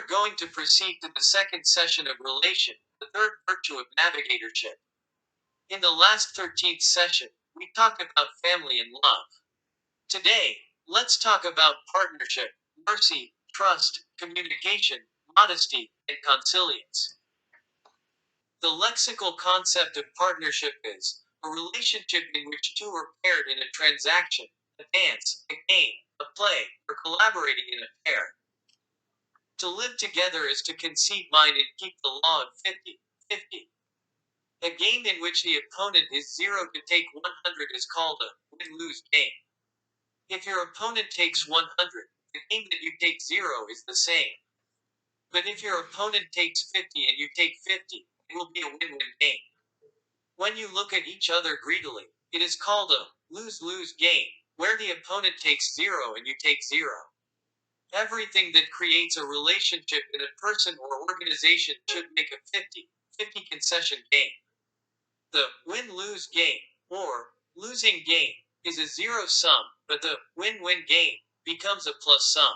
are going to proceed to the second session of relation, the third virtue of navigatorship. In the last 13th session, we talked about family and love. Today, let's talk about partnership, mercy, trust, communication, modesty, and consilience. The lexical concept of partnership is a relationship in which two are paired in a transaction, a dance, a game, a play, or collaborating in a pair. To live together is to concede mind and keep the law of 50-50. A game in which the opponent is 0 to take 100 is called a win-lose game. If your opponent takes 100, the game that you take 0 is the same. But if your opponent takes 50 and you take 50, it will be a win-win game. When you look at each other greedily, it is called a lose-lose game, where the opponent takes 0 and you take 0. Everything that creates a relationship in a person or organization should make a 50-50 concession game. The win-lose game, or losing game, is a zero sum, but the win-win game becomes a plus sum.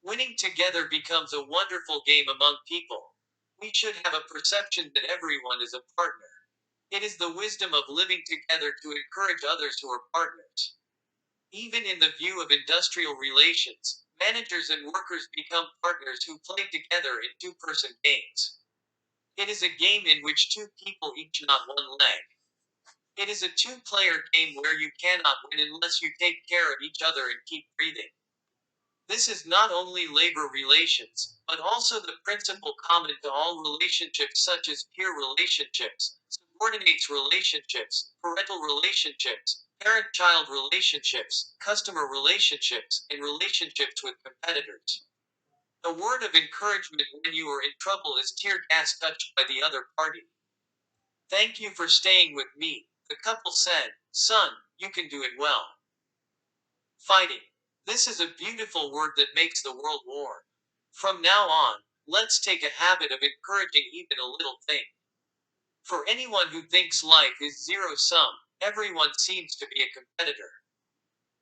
Winning together becomes a wonderful game among people. We should have a perception that everyone is a partner. It is the wisdom of living together to encourage others who are partners. Even in the view of industrial relations, managers and workers become partners who play together in two-person games. It is a game in which two people each knot one leg. It is a two-player game where you cannot win unless you take care of each other and keep breathing. This is not only labor relations, but also the principle common to all relationships such as peer relationships, subordinates relationships, parental relationships, parent-child relationships, customer relationships, and relationships with competitors. A word of encouragement when you are in trouble is tear gas touched by the other party. Thank you for staying with me, the couple said. Son, you can do it well. Fighting. This is a beautiful word that makes the world warm. From now on, let's take a habit of encouraging even a little thing. For anyone who thinks life is zero sum, everyone seems to be a competitor.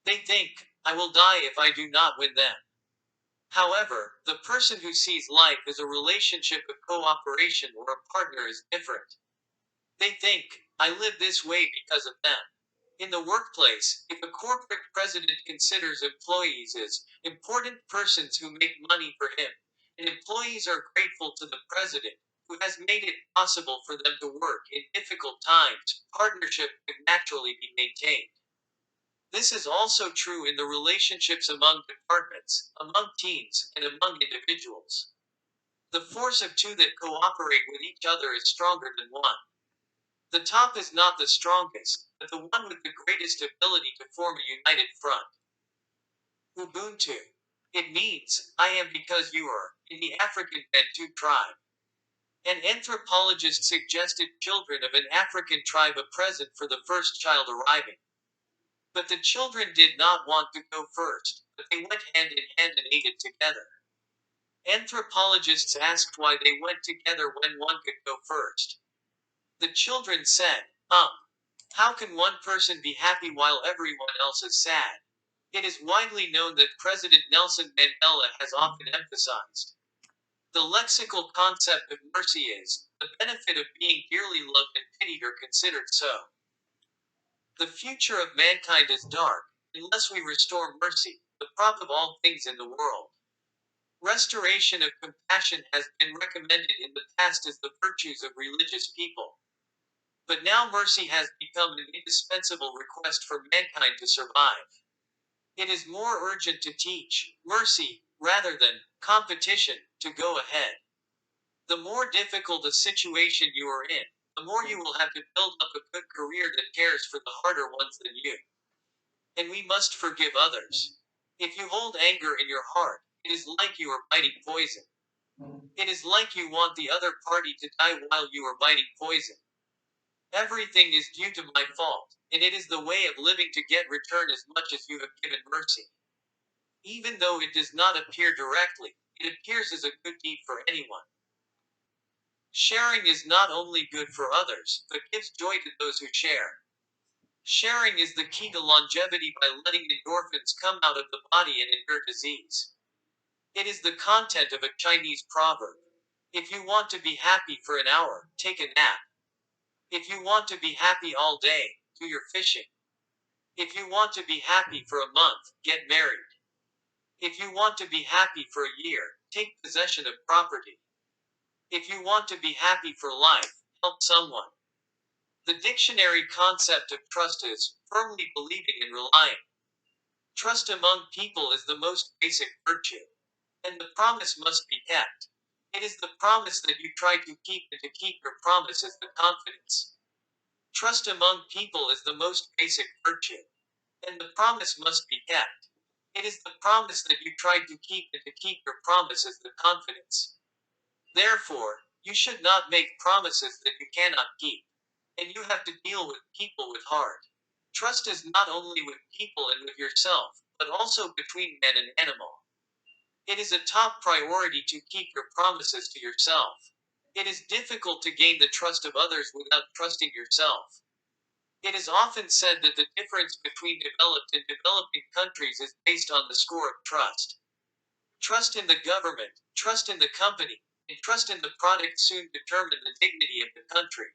They think, I will die if I do not win them. However, the person who sees life as a relationship of cooperation or a partner is different. They think, I live this way because of them. In the workplace, if a corporate president considers employees as important persons who make money for him, and employees are grateful to the president, who has made it possible for them to work in difficult times, partnership can naturally be maintained. This is also true in the relationships among departments, among teams, and among individuals. The force of two that cooperate with each other is stronger than one. The top is not the strongest, but the one with the greatest ability to form a united front. Ubuntu. It means, I am because you are, in the African Bantu tribe. An anthropologist suggested children of an African tribe a present for the first child arriving. But the children did not want to go first, but they went hand in hand and ate it together. Anthropologists asked why they went together when one could go first. The children said, how can one person be happy while everyone else is sad? It is widely known that President Nelson Mandela has often emphasized. The lexical concept of mercy is the benefit of being dearly loved and pitied or considered so. The future of mankind is dark, unless we restore mercy, the prop of all things in the world. Restoration of compassion has been recommended in the past as the virtues of religious people. But now mercy has become an indispensable request for mankind to survive. It is more urgent to teach mercy, rather than competition, to go ahead. The more difficult a situation you are in, the more you will have to build up a good career that cares for the harder ones than you. And we must forgive others. If you hold anger in your heart, it is like you are biting poison. It is like you want the other party to die while you are biting poison. Everything is due to my fault, and it is the way of living to get return as much as you have given mercy. Even though it does not appear directly, it appears as a good deed for anyone. Sharing is not only good for others, but gives joy to those who share. Sharing is the key to longevity by letting endorphins come out of the body and endure disease. It is the content of a Chinese proverb. If you want to be happy for an hour, take a nap. If you want to be happy all day, do your fishing. If you want to be happy for a month, get married. If you want to be happy for a year, take possession of property. If you want to be happy for life, help someone. The dictionary concept of trust is firmly believing and relying. Trust among people is the most basic virtue, and the promise must be kept. It is the promise that you try to keep, and to keep your promise is the confidence. Trust among people is the most basic virtue, and the promise must be kept. It is the promise that you try to keep, and to keep your promise is the confidence. Therefore, you should not make promises that you cannot keep, and you have to deal with people with heart. Trust is not only with people and with yourself, but also between man and animal. It is a top priority to keep your promises to yourself. It is difficult to gain the trust of others without trusting yourself. It is often said that the difference between developed and developing countries is based on the score of trust. Trust in the government, trust in the company, and trust in the product soon determine the dignity of the country.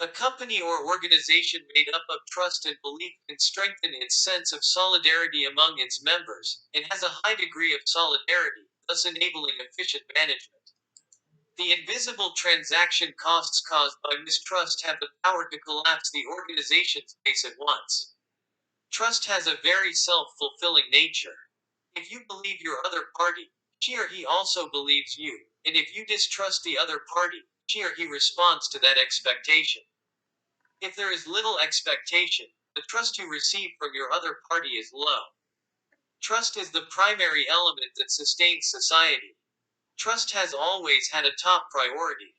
A company or organization made up of trust and belief can strengthen its sense of solidarity among its members, and has a high degree of solidarity, thus enabling efficient management. The invisible transaction costs caused by mistrust have the power to collapse the organization's base at once. Trust has a very self-fulfilling nature. If you believe your other party, she or he also believes you, and if you distrust the other party, she or he responds to that expectation. If there is little expectation, the trust you receive from your other party is low. Trust is the primary element that sustains society. Trust has always had a top priority.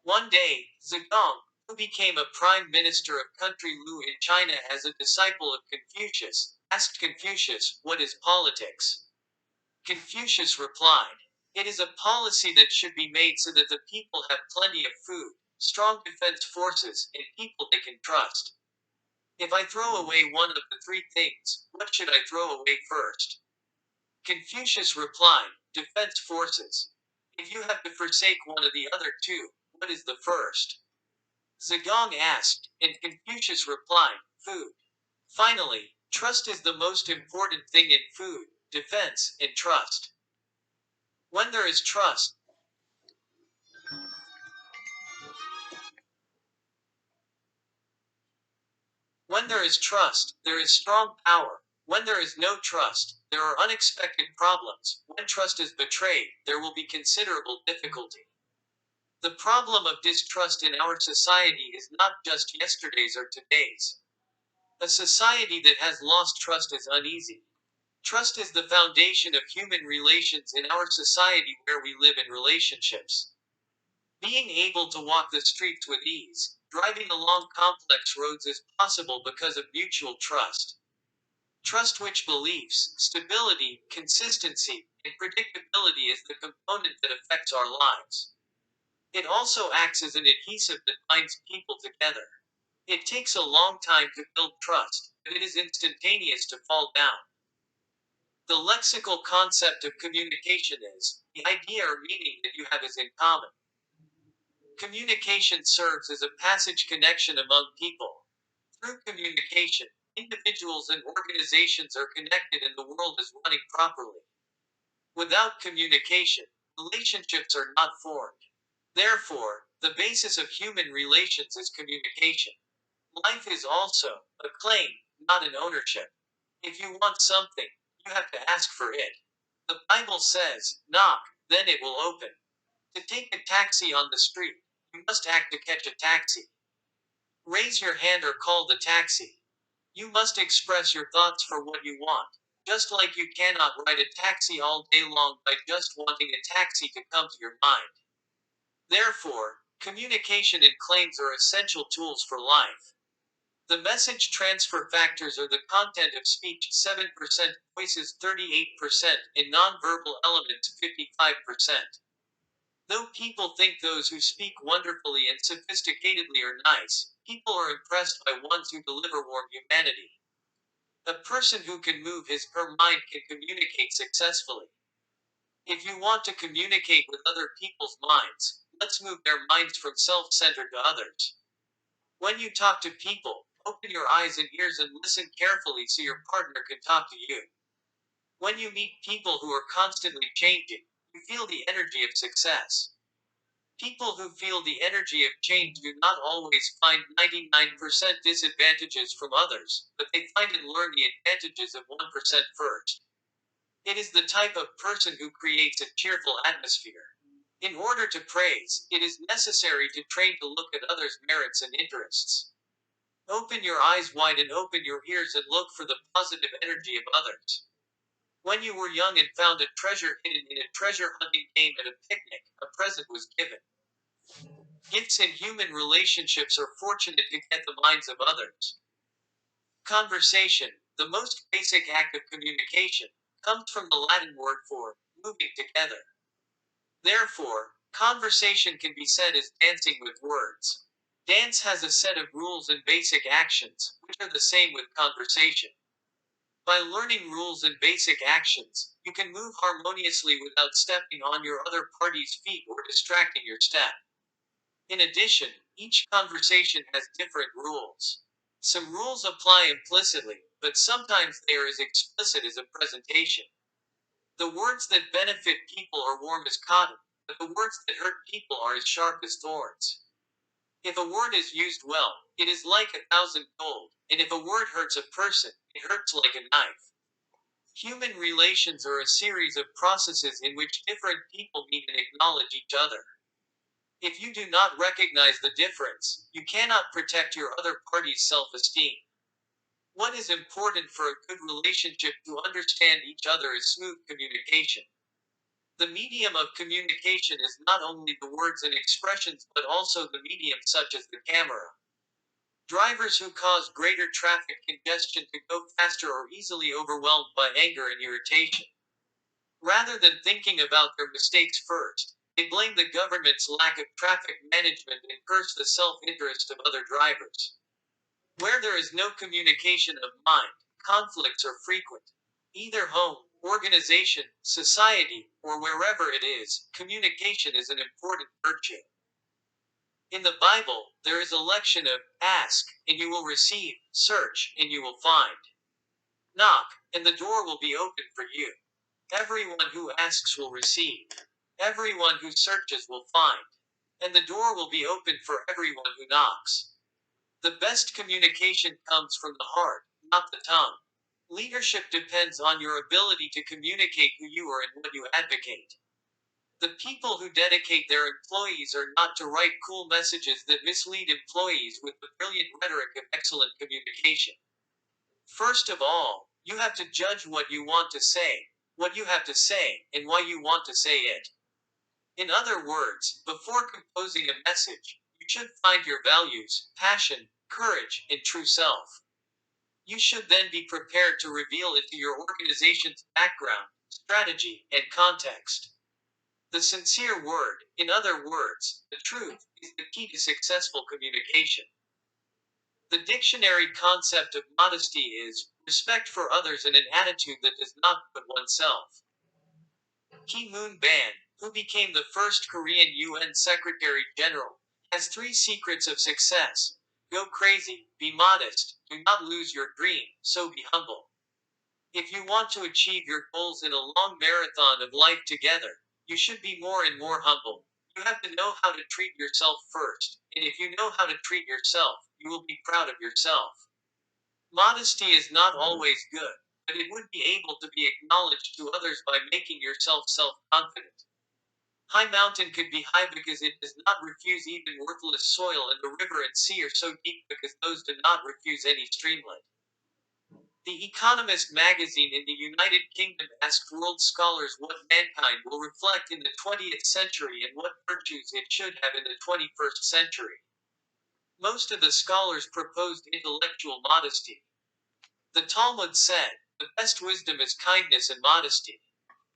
One day, Zedong, who became a prime minister of country Lu in China as a disciple of Confucius, asked Confucius, "What is politics?" Confucius replied, "It is a policy that should be made so that the people have plenty of food, strong defense forces, and people they can trust. If I throw away one of the three things, what should I throw away first?" Confucius replied, "Defense forces. If you have to forsake one of the other two, what is the first?" Zedong asked, and Confucius replied, "Food." Finally, trust is the most important thing in food, defense, and trust. When there is trust, when there is trust, there is strong power. When there is no trust, there are unexpected problems. When trust is betrayed, there will be considerable difficulty. The problem of distrust in our society is not just yesterday's or today's. A society that has lost trust is uneasy. Trust is the foundation of human relations in our society where we live in relationships. Being able to walk the streets with ease, driving along complex roads is possible because of mutual trust. Trust which beliefs, stability, consistency, and predictability is the component that affects our lives. It also acts as an adhesive that binds people together. It takes a long time to build trust, but it is instantaneous to fall down. The lexical concept of communication is the idea or meaning that you have is in common. Communication serves as a passage connection among people. Through communication, individuals and organizations are connected and the world is running properly. Without communication, relationships are not formed. Therefore, the basis of human relations is communication. Life is also a claim, not an ownership. If you want something, you have to ask for it. The Bible says, "Knock, then it will open." To take a taxi on the street, you must act to catch a taxi. Raise your hand or call the taxi. You must express your thoughts for what you want. Just like you cannot ride a taxi all day long by just wanting a taxi to come to your mind. Therefore, communication and claims are essential tools for life. The message transfer factors are the content of speech 7%, voices 38%, and nonverbal elements 55%. Though people think those who speak wonderfully and sophisticatedly are nice, people are impressed by ones who deliver warm humanity. A person who can move his or her mind can communicate successfully. If you want to communicate with other people's minds, let's move their minds from self centered to others. When you talk to people, open your eyes and ears and listen carefully so your partner can talk to you. When you meet people who are constantly changing, you feel the energy of success. People who feel the energy of change do not always find 99% disadvantages from others, but they find and learn the advantages of 1% first. It is the type of person who creates a cheerful atmosphere. In order to praise, it is necessary to train to look at others' merits and interests. Open your eyes wide and open your ears and look for the positive energy of others. When you were young and found a treasure hidden in a treasure hunting game at a picnic, a present was given. Gifts in human relationships are fortunate to get the minds of others. Conversation, the most basic act of communication, comes from the Latin word for moving together. Therefore, conversation can be said as dancing with words. Dance has a set of rules and basic actions, which are the same with conversation. By learning rules and basic actions, you can move harmoniously without stepping on your other party's feet or distracting your step. In addition, each conversation has different rules. Some rules apply implicitly, but sometimes they are as explicit as a presentation. The words that benefit people are warm as cotton, but the words that hurt people are as sharp as thorns. If a word is used well, it is like 1,000 gold, and if a word hurts a person, it hurts like a knife. Human relations are a series of processes in which different people meet and acknowledge each other. If you do not recognize the difference, you cannot protect your other party's self esteem. What is important for a good relationship to understand each other is smooth communication. The medium of communication is not only the words and expressions but also the medium such as the camera. Drivers who cause greater traffic congestion to go faster are easily overwhelmed by anger and irritation. Rather than thinking about their mistakes first, they blame the government's lack of traffic management and curse the self interest of other drivers. Where there is no communication of mind, conflicts are frequent. Either home, organization, society, or wherever it is, communication is an important virtue. In the Bible, there is a lection of ask, and you will receive, search, and you will find. Knock, and the door will be open for you. Everyone who asks will receive. Everyone who searches will find. And the door will be open for everyone who knocks. The best communication comes from the heart, not the tongue. Leadership depends on your ability to communicate who you are and what you advocate. The people who dedicate their employees are not to write cool messages that mislead employees with the brilliant rhetoric of excellent communication. First of all, you have to judge what you want to say, what you have to say, and why you want to say it. In other words, before composing a message, you should find your values, passion, courage, and true self. You should then be prepared to reveal it to your organization's background, strategy, and context. The sincere word, in other words, the truth, is the key to successful communication. The dictionary concept of modesty is respect for others and an attitude that does not put oneself. Kim Moon-ban, who became the first Korean UN Secretary General, has three secrets of success. Go crazy, be modest, do not lose your dream, so be humble. If you want to achieve your goals in a long marathon of life together, you should be more and more humble. You have to know how to treat yourself first, and if you know how to treat yourself, you will be proud of yourself. Modesty is not always good, but it would be able to be acknowledged to others by making yourself self confident. High mountain could be high because it does not refuse even worthless soil, and the river and sea are so deep because those do not refuse any streamlet. The Economist magazine in the United Kingdom asked world scholars what mankind will reflect in the 20th century and what virtues it should have in the 21st century. Most of the scholars proposed intellectual modesty. The Talmud said, the best wisdom is kindness and modesty.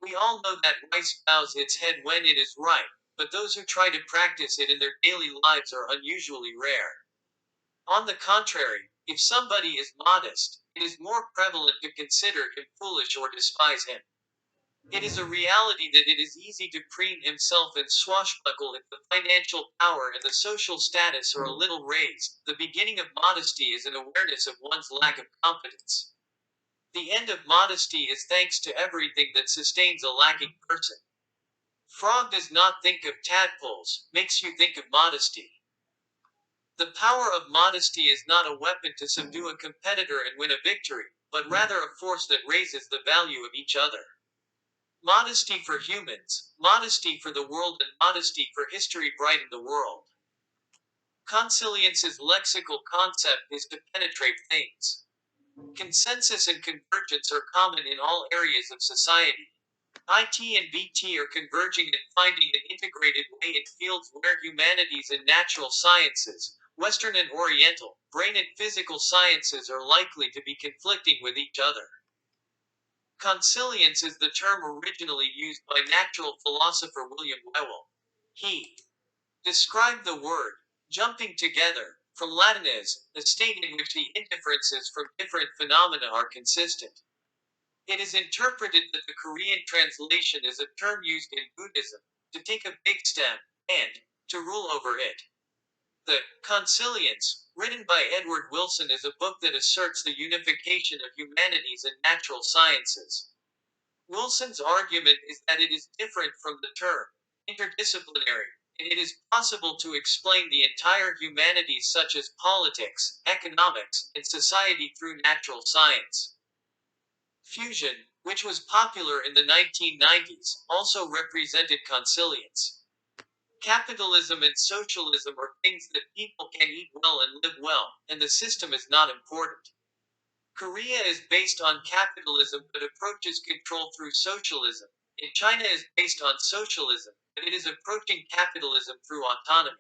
We all know that rice bows its head when it is ripe, but those who try to practice it in their daily lives are unusually rare. On the contrary, if somebody is modest, it is more prevalent to consider him foolish or despise him. It is a reality that it is easy to preen himself and swashbuckle if the financial power and the social status are a little raised. The beginning of modesty is an awareness of one's lack of competence. The end of modesty is thanks to everything that sustains a lacking person. Frog does not think of tadpoles, makes you think of modesty. The power of modesty is not a weapon to subdue a competitor and win a victory, but rather a force that raises the value of each other. Modesty for humans, modesty for the world, and modesty for history brighten the world. Consilience's lexical concept is to penetrate things. Consensus and convergence are common in all areas of society. IT and BT are converging and finding an integrated way in fields where humanities and natural sciences, Western and Oriental, brain and physical sciences are likely to be conflicting with each other. Consilience is the term originally used by natural philosopher William Whewell. He described the word jumping together, from Latin as a state in which the indifferences from different phenomena are consistent. It is interpreted that the Korean translation is a term used in Buddhism to take a big step and to rule over it. The Consilience, written by Edward Wilson, is a book that asserts the unification of humanities and natural sciences. Wilson's argument is that it is different from the term interdisciplinary, and it is possible to explain the entire humanities such as politics, economics, and society through natural science. Fusion, which was popular in the 1990s, also represented consilience. Capitalism and socialism are things that people can eat well and live well, and the system is not important. Korea is based on capitalism but approaches control through socialism, and China is based on socialism, but it is approaching capitalism through autonomy.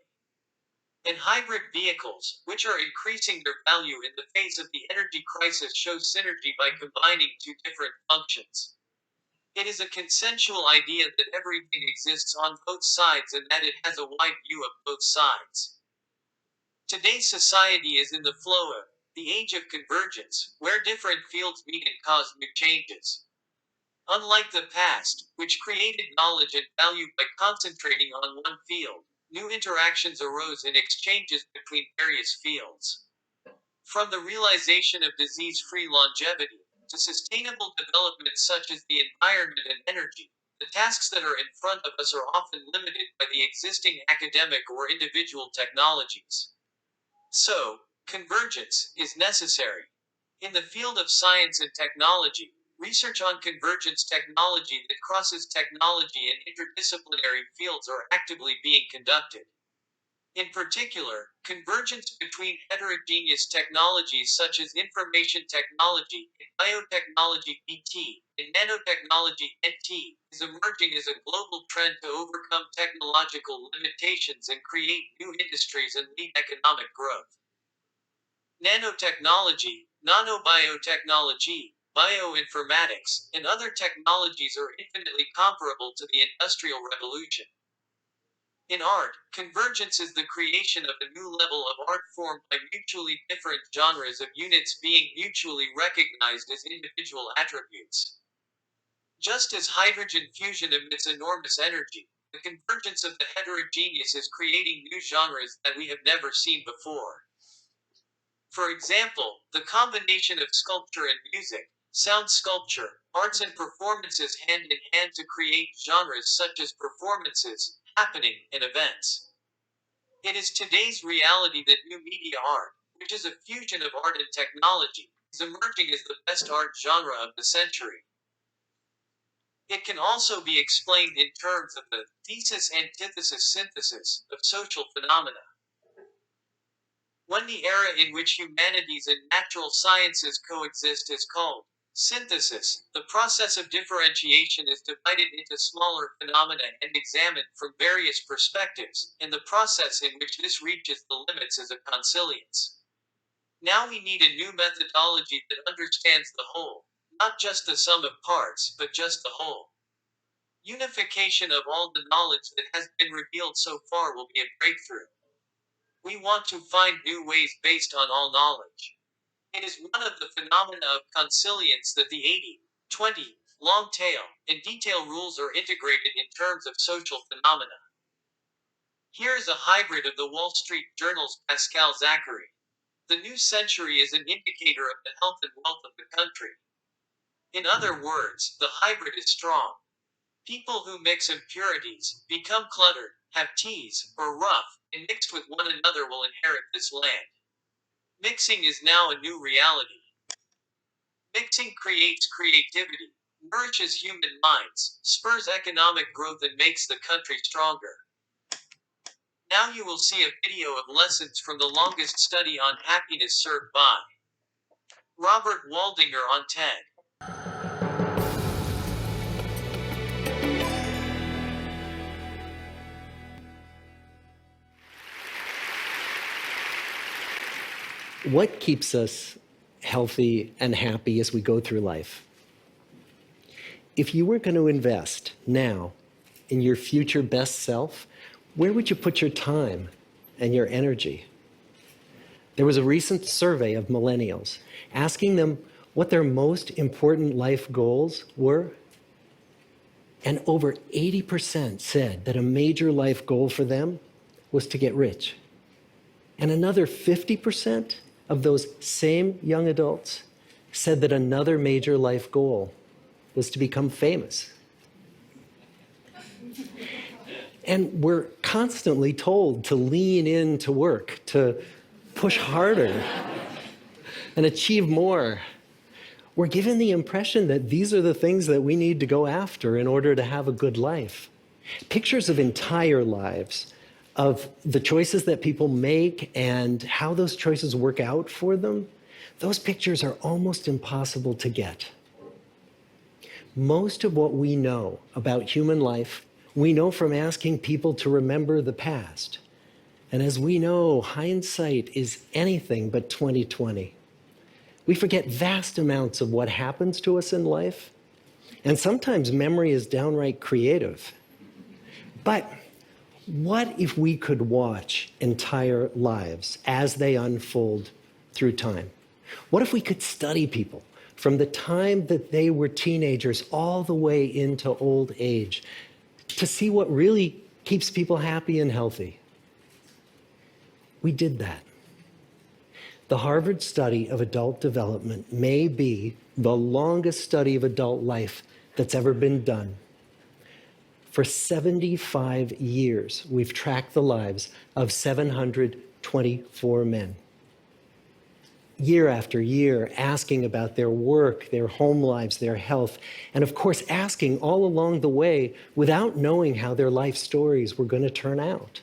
And hybrid vehicles, which are increasing their value in the face of the energy crisis, show synergy by combining two different functions. It is a consensual idea that everything exists on both sides and that it has a wide view of both sides. Today's society is in the flow of the age of convergence, where different fields meet and cause new changes. Unlike the past, which created knowledge and value by concentrating on one field, new interactions arose in exchanges between various fields. From the realization of disease free longevity to sustainable development such as the environment and energy, the tasks that are in front of us are often limited by the existing academic or individual technologies. So, convergence is necessary. In the field of science and technology, research on convergence technology that crosses technology and interdisciplinary fields are actively being conducted. In particular, convergence between heterogeneous technologies such as information technology, biotechnology (BT), and nanotechnology (NT) is emerging as a global trend to overcome technological limitations and create new industries and lead economic growth. Nanotechnology, nanobiotechnology, bioinformatics, and other technologies are infinitely comparable to the Industrial Revolution. In art, convergence is the creation of a new level of art formed by mutually different genres of units being mutually recognized as individual attributes. Just as hydrogen fusion emits enormous energy, the convergence of the heterogeneous is creating new genres that we have never seen before. For example, the combination of sculpture and music, sound sculpture, arts and performances hand in hand to create genres such as performances, happening, and events. It is today's reality that new media art, which is a fusion of art and technology, is emerging as the best art genre of the century. It can also be explained in terms of the thesis antithesis synthesis of social phenomena. When the era in which humanities and natural sciences coexist is called synthesis, the process of differentiation is divided into smaller phenomena and examined from various perspectives, and the process in which this reaches the limits is a consilience. Now we need a new methodology that understands the whole, not just the sum of parts, but just the whole. Unification of all the knowledge that has been revealed so far will be a breakthrough. We want to find new ways based on all knowledge. It is one of the phenomena of consilience that the 80-20 long tail, and detail rules are integrated in terms of social phenomena. Here is a hybrid of the Wall Street Journal's Pascal Zachary. The new century is an indicator of the health and wealth of the country. In other words, the hybrid is strong. People who mix impurities, become cluttered, have teas, or rough, and mixed with one another will inherit this land. Mixing is now a new reality. Mixing creates creativity, nourishes human minds, spurs economic growth, and makes the country stronger. Now you will see a video of lessons from the longest study on happiness served by Robert Waldinger on TED. What keeps us healthy and happy as we go through life? If you were going to invest now in your future best self, where would you put your time and your energy? There was a recent survey of millennials asking them what their most important life goals were. And over 80% said that a major life goal for them was to get rich. And another 50% of those same young adults said that another major life goal was to become famous. And we're constantly told to lean into work, to push harder and achieve more. We're given the impression that these are the things that we need to go after in order to have a good life. Pictures of entire lives, of the choices that people make and how those choices work out for them, those pictures are almost impossible to get. Most of what we know about human life, we know from asking people to remember the past. And as we know, hindsight is anything but 20/20. We forget vast amounts of what happens to us in life, and sometimes memory is downright creative. But what if we could watch entire lives as they unfold through time? What if we could study people from the time that they were teenagers all the way into old age to see what really keeps people happy and healthy? We did that. The Harvard study of adult development may be the longest study of adult life that's ever been done. For 75 years, we've tracked the lives of 724 men. Year after year, asking about their work, their home lives, their health, and of course, asking all along the way without knowing how their life stories were going to turn out.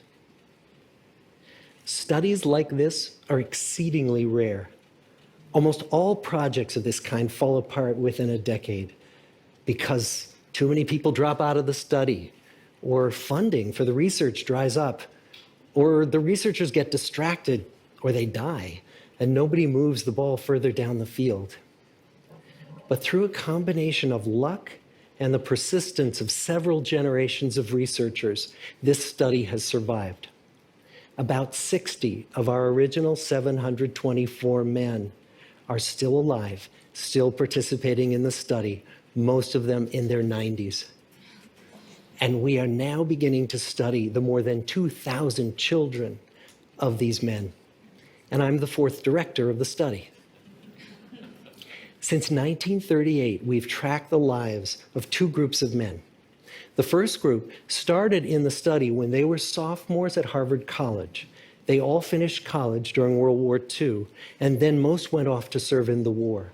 Studies like this are exceedingly rare. Almost all projects of this kind fall apart within a decade because too many people drop out of the study, or funding for the research dries up, or the researchers get distracted, or they die, and nobody moves the ball further down the field. But through a combination of luck and the persistence of several generations of researchers, this study has survived. About 60 of our original 724 men are still alive, still participating in the study, most of them in their 90s. And we are now beginning to study the more than 2,000 children of these men. And I'm the fourth director of the study. Since 1938, we've tracked the lives of two groups of men. The first group started in the study when they were sophomores at Harvard College. They all finished college during World War II, and then most went off to serve in the war.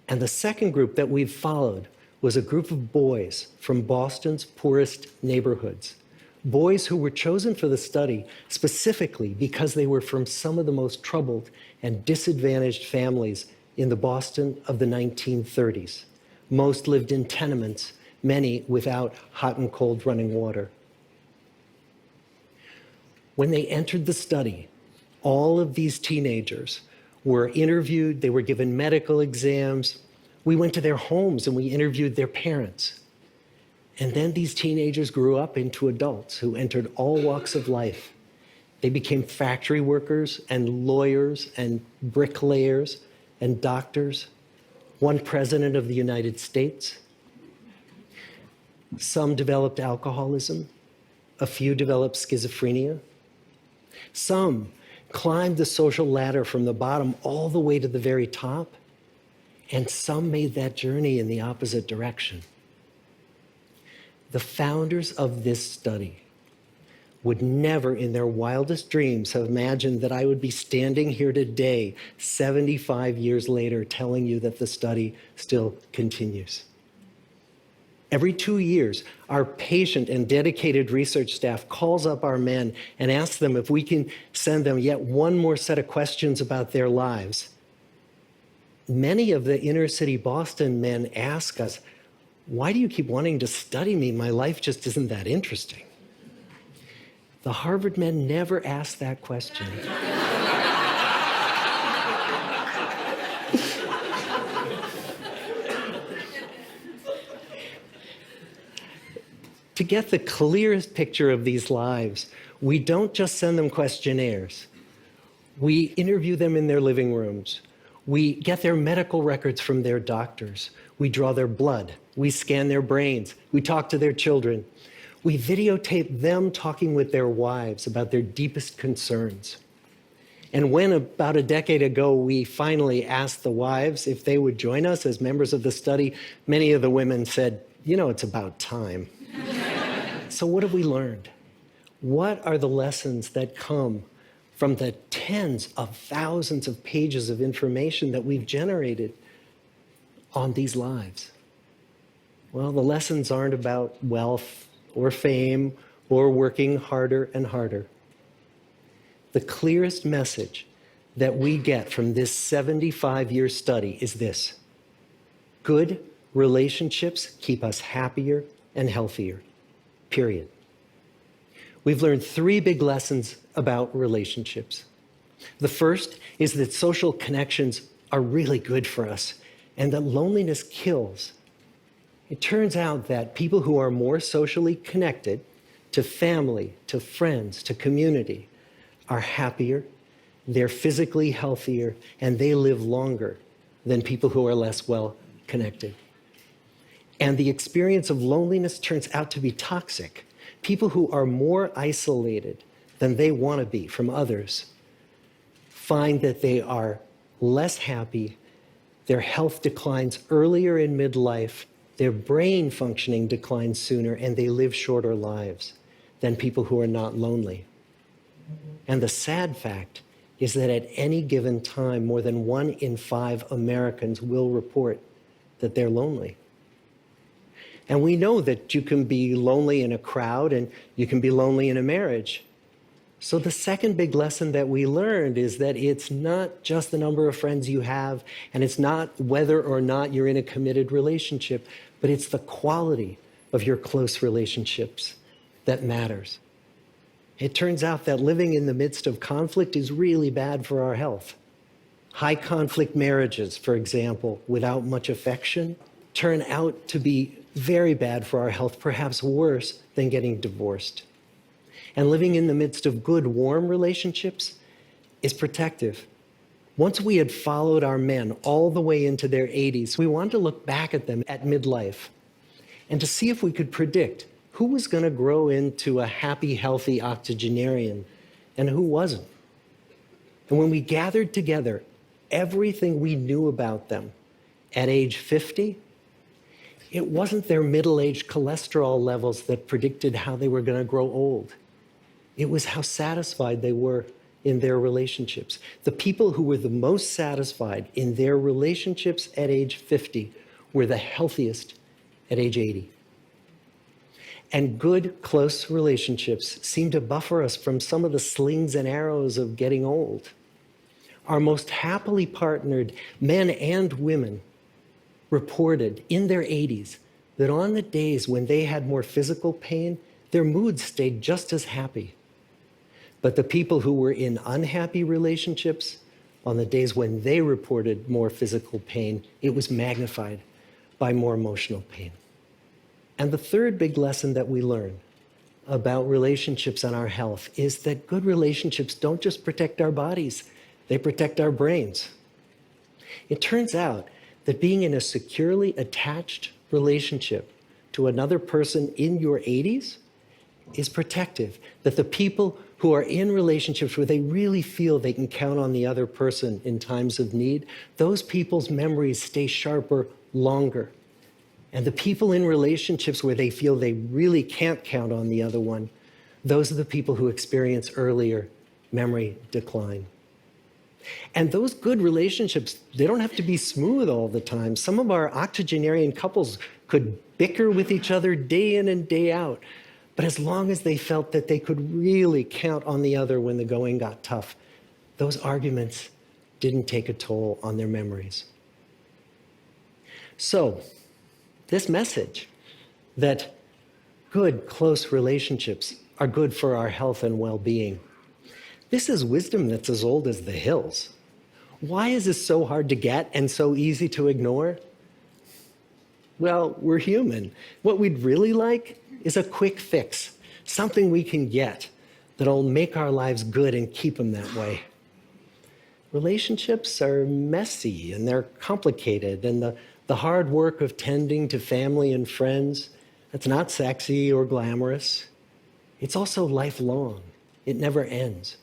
And the second group that we've followed was a group of boys from Boston's poorest neighborhoods. Boys who were chosen for the study specifically because they were from some of the most troubled and disadvantaged families in the Boston of the 1930s. Most lived in tenements, many without hot and cold running water. When they entered the study, all of these teenagers were interviewed, they were given medical exams. We went to their homes and we interviewed their parents. And then these teenagers grew up into adults who entered all walks of life. They became factory workers and lawyers and bricklayers and doctors. one president of the United States. Some developed alcoholism. A few developed schizophrenia. Some climbed the social ladder from the bottom all the way to the very top. And some made that journey in the opposite direction. The founders of this study would never in their wildest dreams have imagined that I would be standing here today, 75 years later, telling you that the study still continues. Every 2 years, our patient and dedicated research staff calls up our men and asks them if we can send them yet one more set of questions about their lives. Many of the inner city Boston men ask us, "Why do you keep wanting to study me? My life just isn't that interesting." The Harvard men never asked that question. To get the clearest picture of these lives, we don't just send them questionnaires. We interview them in their living rooms. We get their medical records from their doctors. We draw their blood. We scan their brains. We talk to their children. We videotape them talking with their wives about their deepest concerns. And when about a decade ago we finally asked the wives if they would join us as members of the study, many of the women said, "It's about time." So what have we learned? What are the lessons that come from the tens of thousands of pages of information that we've generated on these lives? Well, the lessons aren't about wealth or fame or working harder and harder. The clearest message that we get from this 75-year study is this: good relationships keep us happier and healthier, period. We've learned 3 big lessons about relationships. The first is that social connections are really good for us and that loneliness kills. It turns out that people who are more socially connected to family, to friends, to community are happier, they're physically healthier, and they live longer than people who are less well connected. And the experience of loneliness turns out to be toxic. People who are more isolated than they want to be from others find that they are less happy, their health declines earlier in midlife, their brain functioning declines sooner, and they live shorter lives than people who are not lonely. And the sad fact is that at any given time, more than 1 in 5 Americans will report that they're lonely. And we know that you can be lonely in a crowd and you can be lonely in a marriage. So the second big lesson that we learned is that it's not just the number of friends you have, and it's not whether or not you're in a committed relationship, but it's the quality of your close relationships that matters. It turns out that living in the midst of conflict is really bad for our health. High conflict marriages, for example, without much affection, turn out to be very bad for our health, perhaps worse than getting divorced. And living in the midst of good, warm relationships is protective. Once we had followed our men all the way into their 80s, we wanted to look back at them at midlife and to see if we could predict who was going to grow into a happy, healthy octogenarian and who wasn't. And when we gathered together everything we knew about them at age 50, it wasn't their middle-aged cholesterol levels that predicted how they were going to grow old. It was how satisfied they were in their relationships. The people who were the most satisfied in their relationships at age 50 were the healthiest at age 80. And good, close relationships seem to buffer us from some of the slings and arrows of getting old. Our most happily partnered men and women reported in their 80s that on the days when they had more physical pain, their moods stayed just as happy. But the people who were in unhappy relationships, on the days when they reported more physical pain, it was magnified by more emotional pain. And the third big lesson that we learn about relationships and our health is that good relationships don't just protect our bodies, they protect our brains. It turns out that being in a securely attached relationship to another person in your 80s is protective, that the people who are in relationships where they really feel they can count on the other person in times of need, those people's memories stay sharper longer. And the people in relationships where they feel they really can't count on the other one, those are the people who experience earlier memory decline. And those good relationships, they don't have to be smooth all the time. Some of our octogenarian couples could bicker with each other day in and day out. But as long as they felt that they could really count on the other when the going got tough, those arguments didn't take a toll on their memories. So, this message that good, close relationships are good for our health and well-being, this is wisdom that's as old as the hills. Why is this so hard to get and so easy to ignore? Well, we're human. What we'd really like is a quick fix, something we can get that'll make our lives good and keep them that way. Relationships are messy and they're complicated, and the hard work of tending to family and friends, that's not sexy or glamorous. It's also lifelong. It never ends.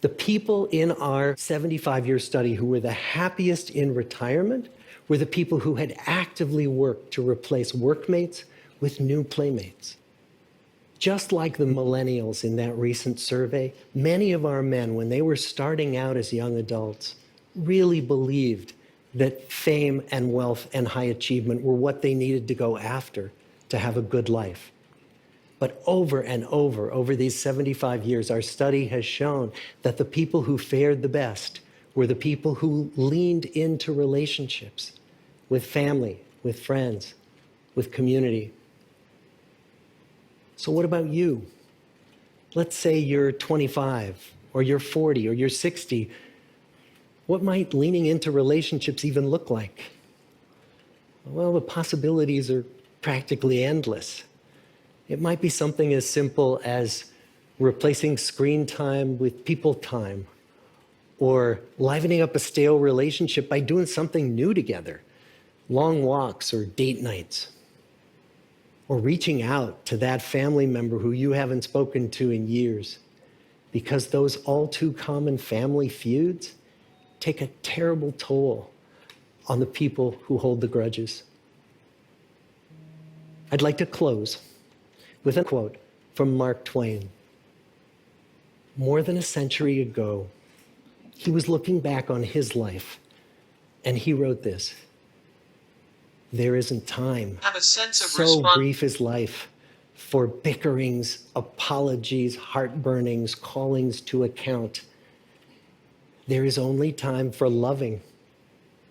The people in our 75-year study who were the happiest in retirement were the people who had actively worked to replace workmates with new playmates. Just like the millennials in that recent survey, many of our men, when they were starting out as young adults, really believed that fame and wealth and high achievement were what they needed to go after to have a good life. But over and over these 75 years, our study has shown that the people who fared the best were the people who leaned into relationships with family, with friends, with community. So what about you? Let's say you're 25, or you're 40, or you're 60. What might leaning into relationships even look like? Well, the possibilities are practically endless. It might be something as simple as replacing screen time with people time, or livening up a stale relationship by doing something new together, long walks or date nights, or reaching out to that family member who you haven't spoken to in years, because those all too common family feuds take a terrible toll on the people who hold the grudges. I'd like to close with a quote from Mark Twain. More than a century ago, he was looking back on his life, and he wrote this: "There isn't time. Have a sense of So brief is life for bickerings, apologies, heartburnings, callings to account. There is only time for loving,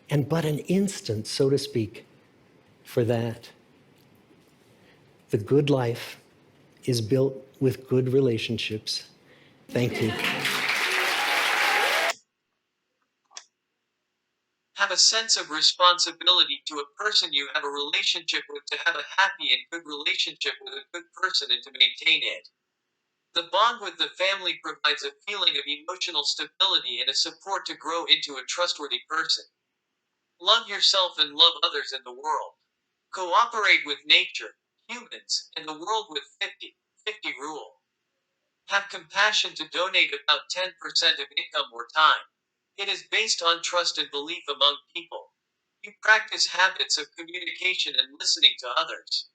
and but an instant, so to speak, for that. The good life is built with good relationships." Thank you. Have a sense of responsibility to a person you have a relationship with, to have a happy and good relationship with a good person and to maintain it. The bond with the family provides a feeling of emotional stability and a support to grow into a trustworthy person. Love yourself and love others in the world. Cooperate with nature, humans, and the world with 50-50 rule. Have compassion to donate about 10% of income or time. It is based on trust and belief among people. You practice habits of communication and listening to others.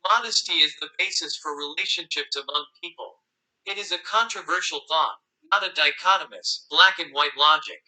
Modesty is the basis for relationships among people. It is a controversial thought, not a dichotomous, black and white logic.